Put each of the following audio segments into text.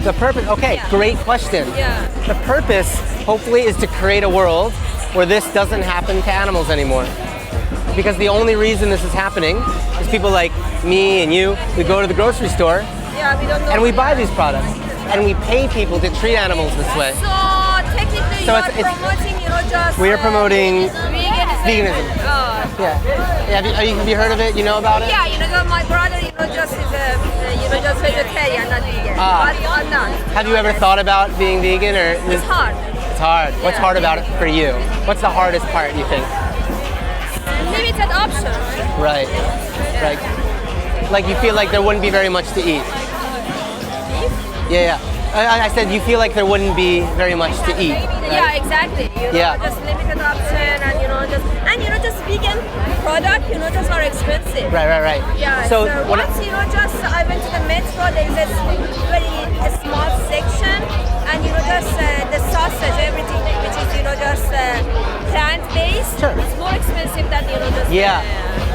The purpose, okay, Yeah. great question. Yeah. The purpose, hopefully, is to create a world where this doesn't happen to animals anymore. Because the only reason this is happening is people like me and you, we go to the grocery store Yeah, we don't know. and we buy these products. And we pay people to treat animals this way. So technically, So you are it's- promoting, just. We are promoting veganism. veganism. Oh. Yeah. Have you heard of it? You know about it? Yeah, my brother, just is just vegetarian, not vegan. Ah. But I'm not. Have you ever thought about being vegan or? It's hard. It's hard. What's Yeah. hard about it for you? What's the hardest part, you think? Limited options. Right. Right. Like you feel like there wouldn't be very much to eat. Yeah. I said you feel like there wouldn't be very much to eat. Right? Yeah, exactly. Yeah. Just limited option, and just vegan product, just are expensive. Right. Yeah. So what? once just I went to the metro, there is a very small section, and the sausage, everything which is just plant-based. Sure. It's more expensive than just. Yeah.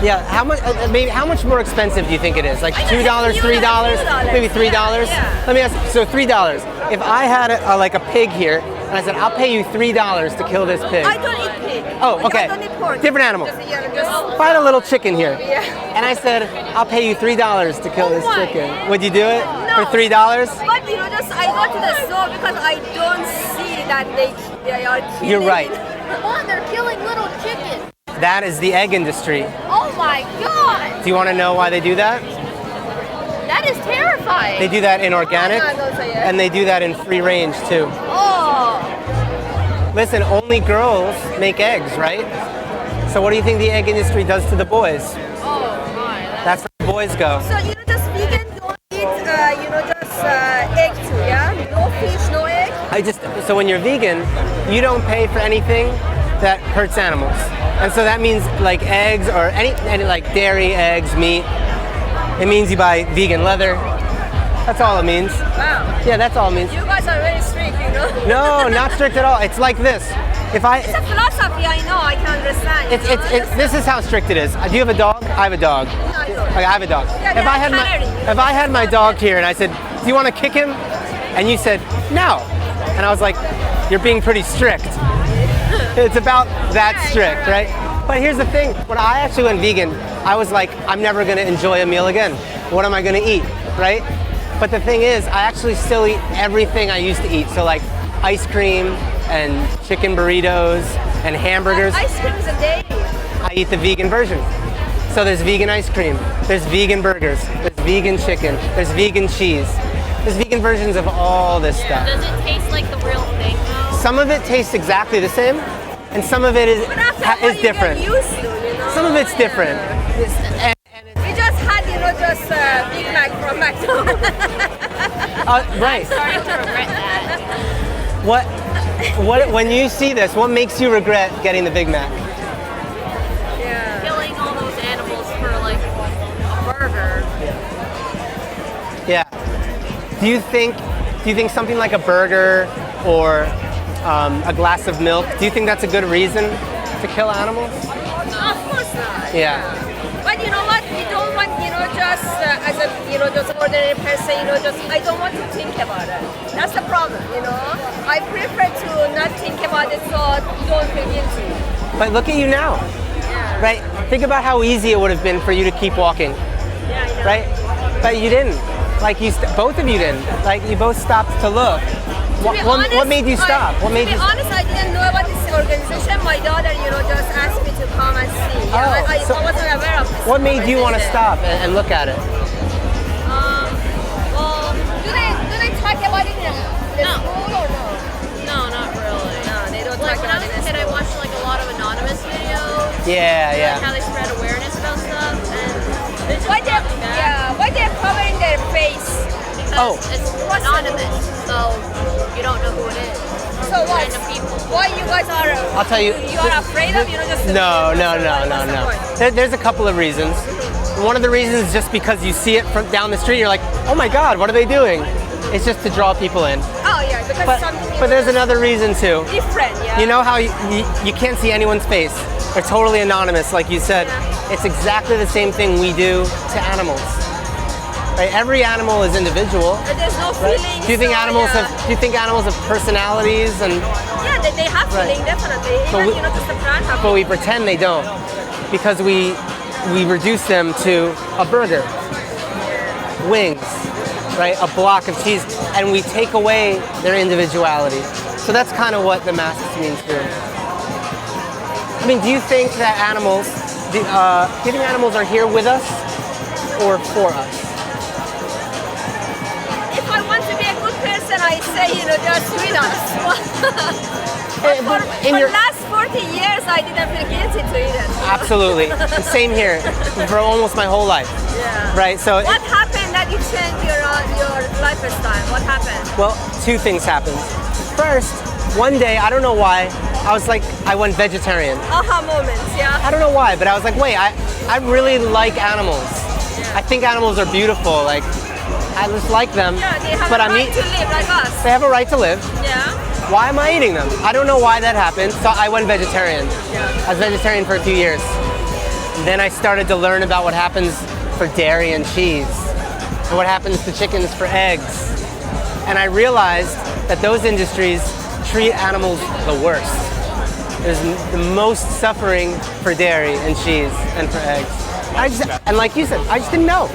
Yeah. How much? Maybe how much more expensive do you think it is? Like I $2, guess it's $3, $2. maybe $3. Yeah. Let me ask. So $3. If I had like a pig here, and I said I'll pay you $3 to kill this pig. I don't eat pig. Oh, okay. I don't eat pork. Different animal. Just If I had a little chicken here, Yeah. and I said I'll pay you $3 to kill Oh this my. chicken, would you do it No. for $3? But just I go to the store because I don't see that they are killing. You're right. Oh, they're killing little chickens. That is the egg industry. Oh my god, Do you want to know why they do that? that is terrifying. They do that in organic, I don't say it. and they do that in free range too. Oh, Listen, only girls make eggs, right? So what do you think the egg industry does to the boys? oh my. That's where the boys go. So just vegan don't eat just egg too, yeah? No fish, no egg. So when you're vegan, you don't pay for anything that hurts animals. And so that means like eggs or any like dairy, eggs, meat. It means you buy vegan leather. That's all it means. Wow. Yeah, that's all it means. You guys are very strict, No, not strict at all. It's like this. If I It's a philosophy, I know, I can understand. this is how strict it is. Do you have a dog? I have a dog. I don't. Okay, I have a dog. Yeah, If I had my dog here and I said, "Do you want to kick him?" and you said, "No," and I was like, "You're being pretty strict." It's about that Yeah, strict, you're right? But here's the thing. When I actually went vegan, I was like, I'm never going to enjoy a meal again. What am I going to eat, right? But the thing is, I actually still eat everything I used to eat. So like ice cream and chicken burritos and hamburgers. Ice cream is a day. I eat the vegan version. So there's vegan ice cream, there's vegan burgers, there's vegan chicken, there's vegan cheese. There's vegan versions of all this stuff. Does it taste like the real thing though? Some of it tastes exactly the same, and some of it is But after a while, is you different. get used to, Some of it's different. And We just had, just Big Mac from McDonald's. right. Starting to regret that. What? When you see this, what makes you regret getting the Big Mac? Yeah. Killing all those animals for like a burger. Yeah. Do you think something like a burger or a glass of milk? Do you think that's a good reason to kill animals? Of course not. Yeah. But you know what? We don't want, just as a, just ordinary person, I don't want to think about it. That's the problem, I prefer to not think about it, so don't feel guilty. But look at you now, Yeah. right? Think about how easy it would have been for you to keep walking, Yeah, I know. right? But you didn't. Like both of you didn't. Like you both stopped to look. To be What honest, made you stop? What made to be you? honest, I didn't know about this organization. My daughter, just asked me to come and see. Oh, I so wasn't aware of this. What made you want to organization. stop and look at it? Well, do they talk about it in the No. school or no? No, not really. No, they don't Like talk when I about was it a in kid, I school. watched like a lot of anonymous videos. Yeah, Like how yeah. they spread awareness about stuff, and it's just Why they're, not bad. why they're covering their face? Because Oh. it's anonymous, so you don't know who it is. So what? Random people. Why you guys are? I'll tell you. You are afraid of, just. No. What's the point? There's a couple of reasons. One of the reasons is just because you see it from down the street, you're like, oh my God, what are they doing? It's just to draw people in. Oh yeah, because something. But there's another reason too. different. Yeah. You know how you can't see anyone's face. They're totally anonymous, like you said. It's exactly the same thing we do to animals, Right? Every animal is individual. There's no Right? feelings. Do you think so, animals yeah. have? Do you think animals have personalities and? Yeah, they have Right. feeling definitely. But Even we- just the plant have. But we pretend they don't, because we reduce them to a burger, wings, right? A block of cheese, and we take away their individuality. So that's kind of what the masks means here. I mean, do you think that animals, do you think animals are here with us or for us? If I want to be a good person, I say, just with us. Eh, But in for your- last 40 years, I didn't feel guilty to eat it. Absolutely. And same here for almost my whole life, Yeah. right? So, What happened that you changed your lifestyle? What happened? well, two things happened. First, one day, I don't know why, I went vegetarian. Aha moments, yeah. I don't know why, but I was like, wait, I really like animals. I think animals are beautiful. Like, I just like them. Yeah, they have but a I'm right to live like us. They have a right to live. Yeah. Why am I eating them? I don't know why that happened. So I went vegetarian. I was vegetarian for a few years. Then I started to learn about what happens for dairy and cheese, and what happens to chickens for eggs. And I realized that those industries treat animals the worst. There's the most suffering for dairy and cheese and for eggs. And like you said, I just didn't know.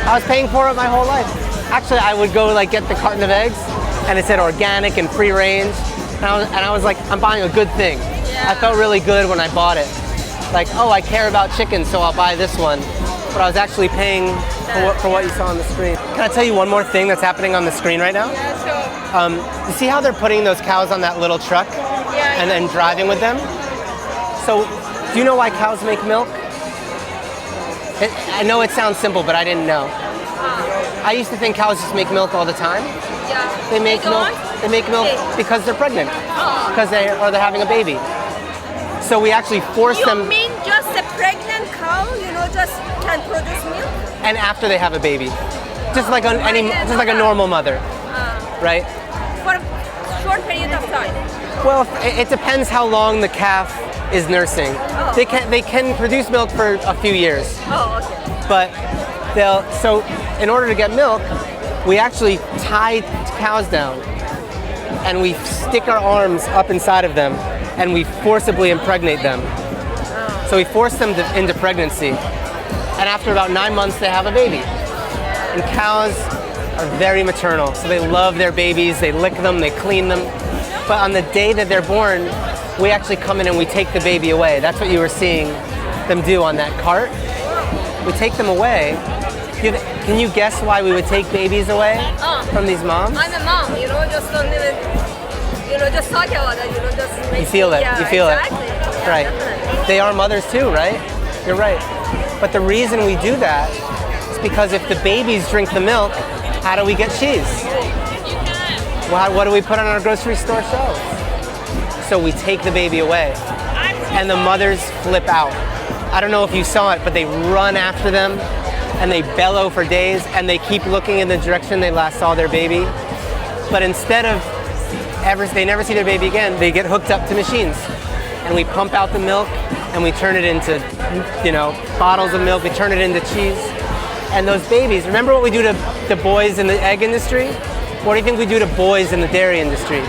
I was paying for it my whole life. Actually, I would go get the carton of eggs, and it said organic and free range, and I was like, I'm buying a good thing. Yeah. I felt really good when I bought it. Like, oh, I care about chickens, so I'll buy this one. But I was actually paying for what you saw on the screen. Can I tell you one more thing that's happening on the screen right now? Yeah, sure. You see how they're putting those cows on that little truck Yeah. and then driving with them? So, do you know why cows make milk? I know it sounds simple, but I didn't know. I used to think cows just make milk all the time. Yeah. They make milk. don't? They make milk Okay. because they're pregnant, Oh. because they're having a baby. So we actually force You them, mean just a pregnant cow, just can produce milk? and after they have a baby, just like a normal mother, right? For a short period of time. Well, it depends how long the calf is nursing. Oh. They can produce milk for a few years, Oh, okay. but so in order to get milk, we actually tie cows down and we stick our arms up inside of them and we forcibly impregnate them. So we force them into pregnancy, and after about 9 months they have a baby. And cows are very maternal, so they love their babies, they lick them, they clean them. But on the day that they're born, we actually come in and we take the baby away. That's what you were seeing them do on that cart. We take them away. Can you guess why we would take babies away from these moms? I'm a mom, just don't even, just talk about it, just make You feel it. Yeah, You feel exactly. it. Yeah, Right. definitely. They are mothers too, right? You're right. But the reason we do that is because if the babies drink the milk, how do we get cheese? Well, what do we put on our grocery store shelves? So we take the baby away, and the mothers flip out. I don't know if you saw it, but they run after them, and they bellow for days, and they keep looking in the direction they last saw their baby. But instead of they never see their baby again, they get hooked up to machines, and we pump out the milk, and we turn it into, bottles of milk. We turn it into cheese, and those babies. Remember what we do to the boys in the egg industry? What do you think we do to boys in the dairy industry?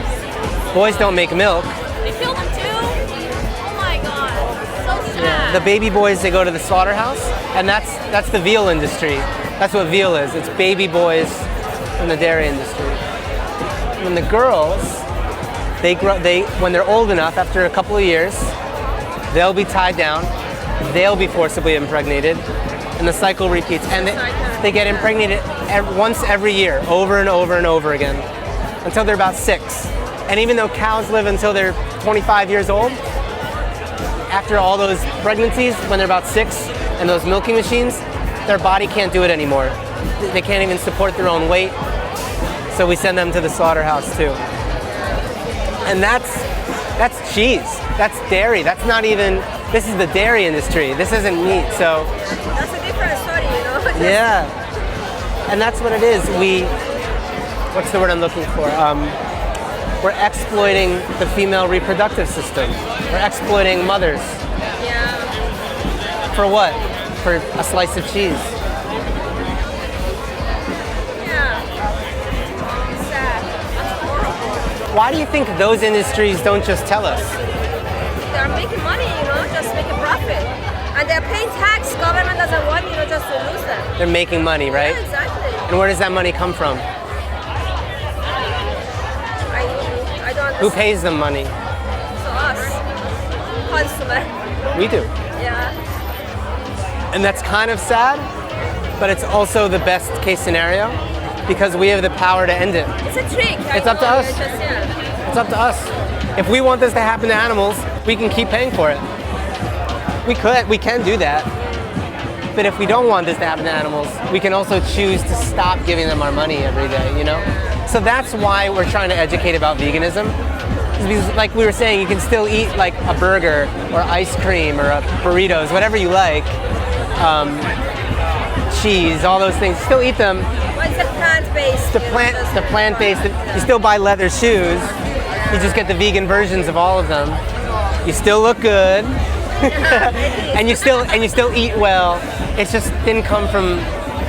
Boys don't make milk. They kill them too? Oh my god. So sad. The baby boys, they go to the slaughterhouse, and that's the veal industry. That's what veal is. It's baby boys from the dairy industry. When the girls, when they're old enough, after a couple of years, they'll be tied down, they'll be forcibly impregnated, and the cycle repeats. And they get impregnated once every year, over and over and over again, until they're about 6. And even though cows live until they're 25 years old, after all those pregnancies, when they're about 6, and those milking machines, their body can't do it anymore. They can't even support their own weight. So we send them to the slaughterhouse too. And that's cheese. That's dairy. That's not even, this is the dairy industry. This isn't meat. So That's a different story, yeah. And that's what it is. What's the word I'm looking for? We're exploiting the female reproductive system. We're exploiting mothers. Yeah. For what? For a slice of cheese. Why do you think those industries don't just tell us? They're making money, just make a profit. And they're paying tax. Government doesn't want, just to lose them. They're making money, right? Yeah, exactly. And where does that money come from? I don't understand. Who pays them money? So us, consumer. We do. Yeah. And that's kind of sad, but it's also the best case scenario because we have the power to end it. It's a trick. It's up to us. It's up to us. If we want this to happen to animals, we can keep paying for it. We can do that. But if we don't want this to happen to animals, we can also choose to stop giving them our money every day, So that's why we're trying to educate about veganism. Because like we were saying, you can still eat like a burger or ice cream or burritos, whatever you like. Cheese, all those things. Still eat them. What's the plant-based? The plant-based. You still buy leather shoes. You just get the vegan versions of all of them. You still look good, and you still eat well. It just didn't come from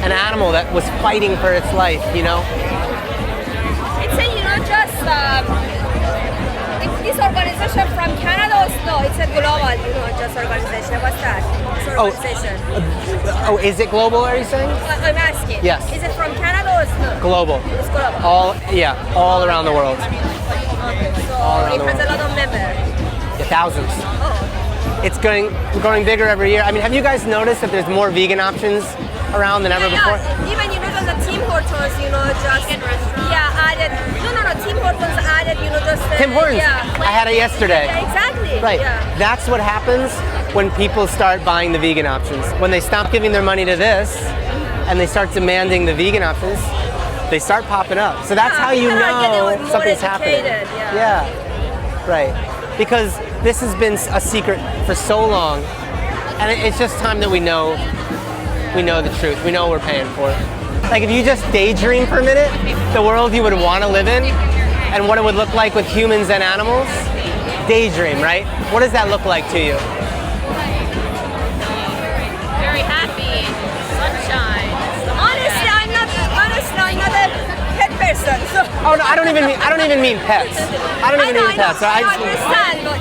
an animal that was fighting for its life, It's this organization from Canada or no? It's a global, just organization. What's that? This organization. Oh, is it global? Are you saying? I'm asking. Yes. Is it from Canada or no? Global. It's global. All around the world. So it has a lot of members. Yeah, thousands. Oh. It's growing bigger every year. I mean, have you guys noticed that there's more vegan options around than ever before? Even the Tim Hortons, just added. No. Tim Hortons added, just. Tim Hortons. Yeah. I had it yesterday. Yeah, exactly. Right. Yeah. That's what happens when people start buying the vegan options. When they stop giving their money to this, and they start demanding the vegan options, they start popping up. So that's how you know something's happening. Yeah. Right. Because this has been a secret for so long, and it's just time that we know the truth. We know what we're paying for. Like if you just daydream for a minute, the world you would want to live in, and what it would look like with humans and animals. Daydream, right? What does that look like to you? Very happy, sunshine. Honestly, I'm not a pet person. So. Oh no, I don't even mean pets. I don't even mean pets. I understand, but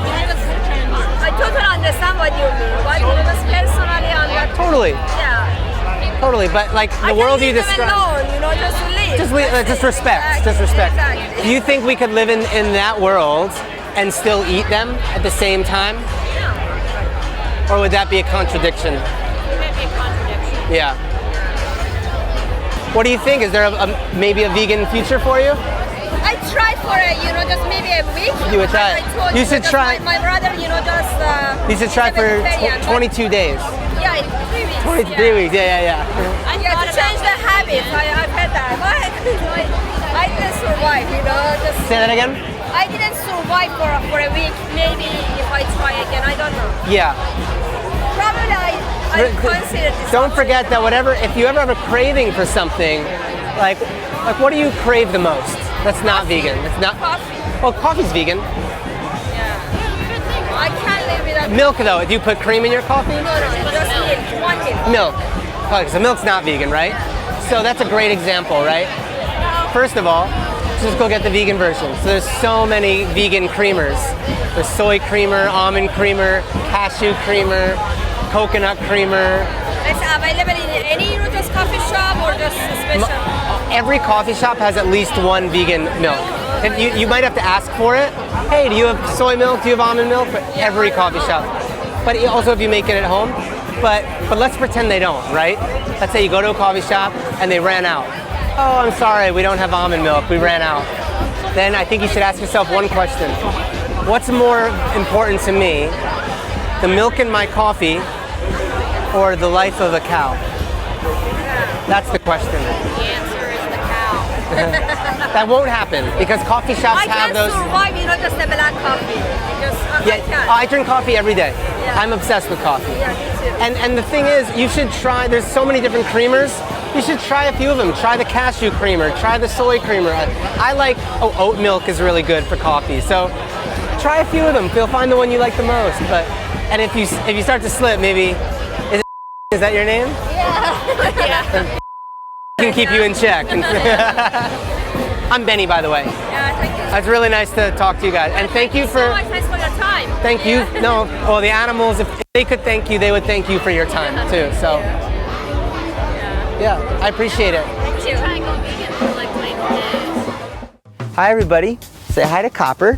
I totally understand what you mean. But just personally, I'm not. Totally. Yeah. Totally, but like the world you describe. Just leave. Just respect. Just respect. Exactly. Do you think we could live in that world and still eat them at the same time? Yeah. Or would that be a contradiction? It might be a contradiction. Yeah. What do you think? Is there maybe a vegan future for you? I tried for just maybe a week. You would try it. You should try. My brother, just. You should try for 22 days. Yeah, in 3 weeks. 23 weeks. Yeah. To change the habit. I've had that. I didn't survive. Just. Say that again. I didn't survive for a week. Maybe if I try again, I don't know. Yeah. Probably I consider this. Don't forget that if you ever have a craving for something, like what do you crave the most? That's not vegan. It's not. Coffee. Well, coffee's vegan. Yeah. I can't live without Milk though. Do you put cream in your coffee? No, just milk. One milk. Milk. Okay, so milk's not vegan, right? So that's a great example, right? First of all, just go get the vegan version. So there's so many vegan creamers. There's soy creamer, almond creamer, cashew creamer, coconut creamer. It's available in any just coffee shop or just special? Every coffee shop has at least one vegan milk. And you might have to ask for it. Hey, do you have soy milk? Do you have almond milk? But every coffee shop. But also if you make it at home. But let's pretend they don't, right? Let's say you go to a coffee shop and they ran out. Oh, I'm sorry, we don't have almond milk. We ran out. Then I think you should ask yourself one question. What's more important to me? The milk in my coffee or the life of a cow? That's the question. The answer is the cow. That won't happen because coffee shops have those. I can't survive, just a black coffee. I can't. I drink coffee every day. Yeah. I'm obsessed with coffee. Yeah, me too. And the thing is, you should try. There's so many different creamers. You should try a few of them. Try the cashew creamer. Try the soy creamer. I like oat milk is really good for coffee. So try a few of them. You'll find the one you like the most. And if you start to slip, maybe is that your name? Yeah. Yeah. Can keep you in check. I'm Benny, by the way. Yeah, thank you. It's really nice to talk to you guys. And thank you for... so much. Thanks for your time. Thank you. No, well, the animals, if they could thank you, they would thank you for your time, too. So, yeah, I appreciate it. Thank you. Try and go vegan for like 90 days. Hi, everybody. Say hi to Copper.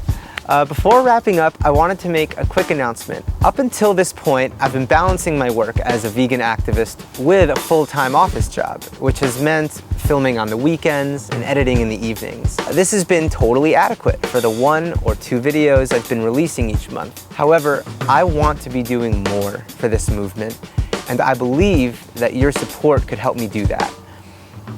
Before wrapping up, I wanted to make a quick announcement. Up until this point, I've been balancing my work as a vegan activist with a full-time office job, which has meant filming on the weekends and editing in the evenings. This has been totally adequate for the 1 or 2 videos I've been releasing each month. However, I want to be doing more for this movement, and I believe that your support could help me do that.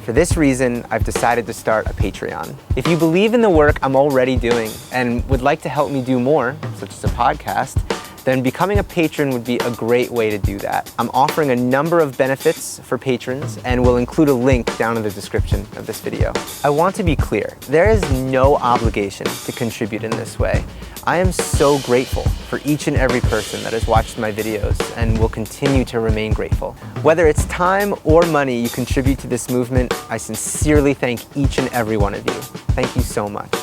For this reason, I've decided to start a Patreon. If you believe in the work I'm already doing and would like to help me do more, such as a podcast, then becoming a patron would be a great way to do that. I'm offering a number of benefits for patrons and will include a link down in the description of this video. I want to be clear, there is no obligation to contribute in this way. I am so grateful for each and every person that has watched my videos and will continue to remain grateful. Whether it's time or money you contribute to this movement, I sincerely thank each and every one of you. Thank you so much.